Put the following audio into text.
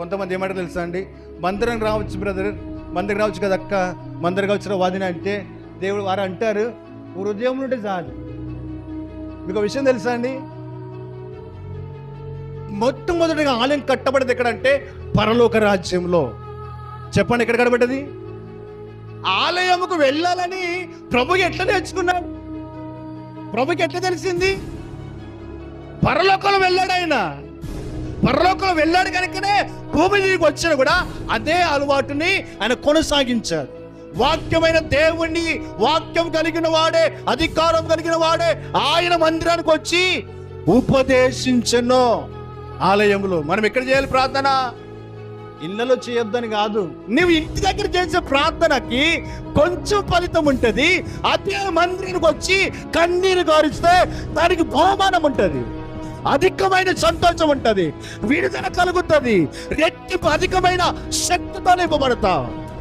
కొంతమంది ఏమంటారు తెలుసా అండి, మందిరం రావచ్చు బ్రదర్, మందిరం రావచ్చు కదా అక్క, మందిరం వచ్చిన వాదిన అంటే దేవుడు వారు అంటారు హృదయం నుండి చాలు. మీకు విషయం తెలుసా అండి, మొట్టమొదటిగా ఆలయం కట్టబడేది ఎక్కడంటే పరలోక రాజ్యంలో. చెప్పండి ఎక్కడ కట్టబడ్డది? ఆలయముకు వెళ్ళాలని ప్రభుకి ఎట్లా నేర్చుకున్నాడు? ప్రభుకి ఎట్లా తెలిసింది? పరలోకంలో వెళ్ళాడు ఆయన. పరలోకంలో వెళ్ళాడు కనుకనే భూమి మీదకి వచ్చిన కూడా అదే అలవాటుని ఆయన కొనసాగించాడు. వాక్యమైన దేవుణ్ణి, వాక్యం కలిగిన వాడే, అధికారం కలిగిన వాడే ఆయన మందిరానికి వచ్చి ఉపదేశించను. ఆలయంలో మనం ఎక్కడ చేయాలి ప్రార్థన? ఇళ్ళలో చేయొద్దని కాదు, నువ్వు ఇంటి దగ్గర చేసే ప్రార్థనకి కొంచెం ఫలితం ఉంటుంది. అదే మందిరానికి వచ్చి కన్నీరు గారిస్తే దానికి బహుమానం ఉంటుంది, అధికమైన సంతోషం ఉంటుంది, విడుదల కలుగుతుంది, రెట్టింపు అధికమైన శక్తితో నింపబడతావు.